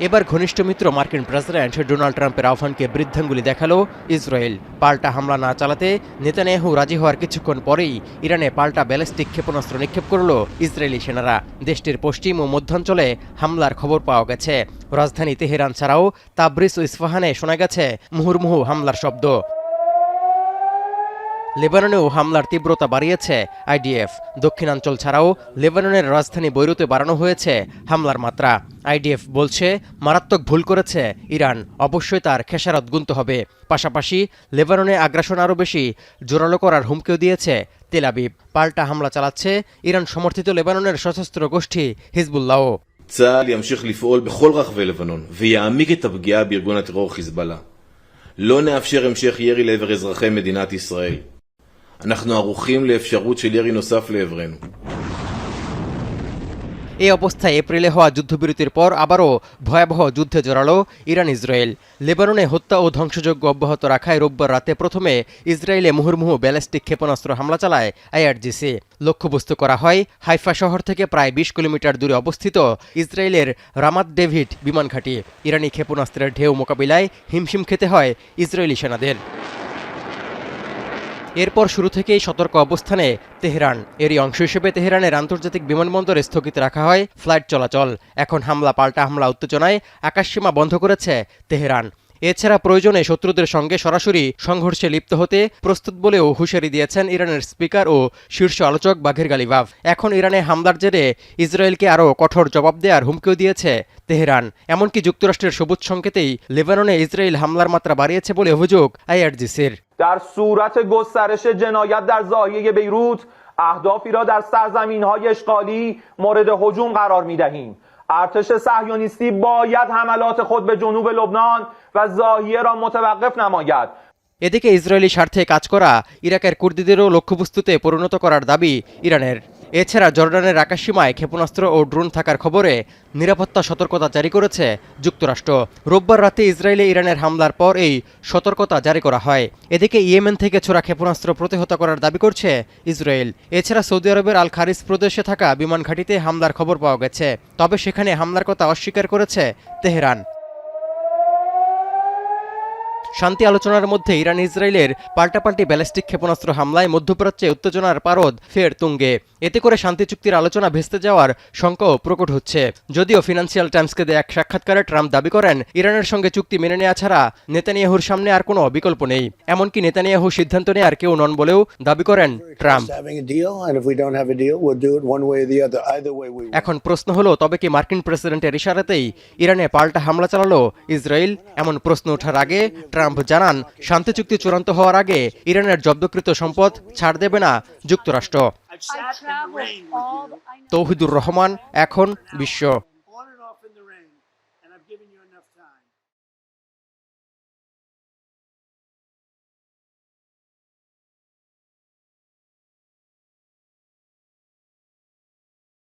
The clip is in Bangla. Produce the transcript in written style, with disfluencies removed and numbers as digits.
এবার ঘনিষ্ঠ মিত্র মার্কিন প্রেসিডেন্ট ডোনাল্ড ট্রাম্পের আহ্বানকে বৃদ্ধাঙ্গুলি দেখালো ইসরায়েল। পাল্টা হামলা না চালাতে নেতানিয়াহু রাজি হওয়ার কিছুক্ষণ পরেই ইরানে পাল্টা ব্যালিস্টিক ক্ষেপণাস্ত্র নিক্ষেপ করল ইসরায়েলি সেনারা। দেশটির পশ্চিম ও মধ্যাঞ্চলে হামলার খবর পাওয়া গেছে। রাজধানী তেহরান ছাড়াও তাবরিজ ও ইস্পাহানে শোনা গেছে মুহুর্মুহু হামলার শব্দ। লেবাননেও হামলার তীব্রতা বাড়িয়েছে আইডিএফ। দক্ষিণাঞ্চল ছাড়াও লেবাননের রাজধানী বৈরুতে বাড়ানো হয়েছে হামলার মাত্রা। আইডিএফ বলছে মারাত্মক ভুল করেছে ইরান, অবশ্যই তার খেসারত গুনতে হবে। পাশাপাশি লেবাননে আগ্রাসন আরও বেশি জোরালো করার হুমকিও দিয়েছে তেল আবিব। পাল্টা হামলা চালাচ্ছে ইরান সমর্থিত লেবাননের সশস্ত্র গোষ্ঠী হিজবুল্লাহ। צה"ל ימשיך לפעול בכל רחבי לבנון ויעמיק את הפגיעה בארגון הטרור חיזבאללה. לא נאפשר המשך ירי לעבר אזרחי מדינת ישראל. אנחנו ערוכים לאפשרות של ירי נוסף לעברנו. এই অবস্থায় এপ্রিলে হওয়া যুদ্ধবিরতির পর আবারও ভয়াবহ যুদ্ধে জড়ালো ইরান ইসরায়েল। লেবাননে হত্যা ও ধ্বংসযজ্ঞ অব্যাহত রাখায় রোববার রাতে প্রথমে ইসরায়েলে মুহুর্মুহু ব্যালিস্টিক ক্ষেপণাস্ত্র হামলা চালায় আইআরজিসি। লক্ষ্যবস্তু করা হয় হাইফা শহর থেকে প্রায় ২০ কিলোমিটার দূরে অবস্থিত ইসরায়েলের রামাত ডেভিড বিমান ঘাঁটি। ইরানি ক্ষেপণাস্ত্রের ঢেউ মোকাবিলায় হিমশিম খেতে হয় ইসরায়েলি সেনাদের। এরপর শুরু থেকেই সতর্ক অবস্থানে তেহরান। এরই অংশ হিসেবে তেহরানের আন্তর্জাতিক বিমানবন্দরে স্থগিত রাখা হয় ফ্লাইট চলাচল। এখন হামলা পাল্টা হামলা উত্তেজনায় আকাশসীমা বন্ধ করেছে তেহরান। এছাড়া প্রয়োজনে শত্রুদের সঙ্গে সরাসরি সংঘর্ষে লিপ্ত হতে প্রস্তুত বলেও হুঁশিয়ারি দিয়েছেন ইরানের স্পিকার ও শীর্ষ আলোচক বাঘের গালিবাফ। এখন ইরানে হামলার জেরে ইসরায়েলকে আরও কঠোর জবাব দেওয়ার হুমকিও দিয়েছে তেহরান। এমনকি যুক্তরাষ্ট্রের সবুজ সংকেতেই লেবাননে ইসরায়েল হামলার মাত্রা বাড়িয়েছে বলে অভিযোগ আইআরজিসির। در صورت گسترش جنایت در زاویه بیروت اهدافی را در سرزمین‌های اشغالی مورد هجوم قرار می‌دهیم. ارتش صهیونیستی باید حملات خود به جنوب لبنان و ضاحیه را متوقف نماید. এদিকে ইসরায়েলি স্বার্থে কাজ করা ইরাকের কুর্দিদেরও লক্ষ্যবস্তুতে পরিণত করার দাবি ইরানের। এছাড়া জর্ডানের আকাশসীমায় ক্ষেপণাস্ত্র ও ড্রোন থাকার খবরে নিরাপত্তা সতর্কতা জারি করেছে যুক্তরাষ্ট্র। রোববার রাতে ইসরায়েলে ইরানের হামলার পর এই সতর্কতা জারি করা হয়। এদিকে ইয়েমেন থেকে ছোড়া ক্ষেপণাস্ত্র প্রতিহত করার দাবি করছে ইসরায়েল। এছাড়া সৌদি আরবের আল খারিজ প্রদেশে থাকা বিমান ঘাঁটিতে হামলার খবর পাওয়া গেছে, তবে সেখানে হামলার কথা অস্বীকার করেছে তেহরান। শান্তি আলোচনার মধ্যে ইরান ইসরায়েলের পাল্টাপাল্টি ব্যালিস্টিক ক্ষেপণাস্ত্র হামলায় মধ্যপ্রাচ্যে উত্তেজনার পারদ ফের তুঙ্গে। এতে করে শান্তি চুক্তির আলোচনা ভেস্তে যাওয়ার শঙ্কাও প্রকট হচ্ছে। যদিও ফিনান্সিয়াল টাইমসকে দেয়া এক সাক্ষাৎকারে ট্রাম্প দাবি করেন ইরানের সঙ্গে চুক্তি মেনে নেওয়া ছাড়া নেতানিয়াহুর সামনে আর কোনো বিকল্প নেই। এমনকি নেতানিয়াহু সিদ্ধান্ত নেওয়ার কেউ নন বলেও দাবি করেন ট্রাম্প। এখন প্রশ্ন হলো, তবে কি মার্কিন প্রেসিডেন্টের ইশারাতেই ইরানে পাল্টা হামলা চালালো ইসরায়েল? এমন প্রশ্ন ওঠার আগে ট্রাম্প জানান শান্তি চুক্তি চূড়ান্ত হওয়ার আগে ইরানের জব্দকৃত সম্পদ ছাড় দেবে না যুক্তরাষ্ট্র। তৌহিদুর রহমান, এখন বিশ্ব।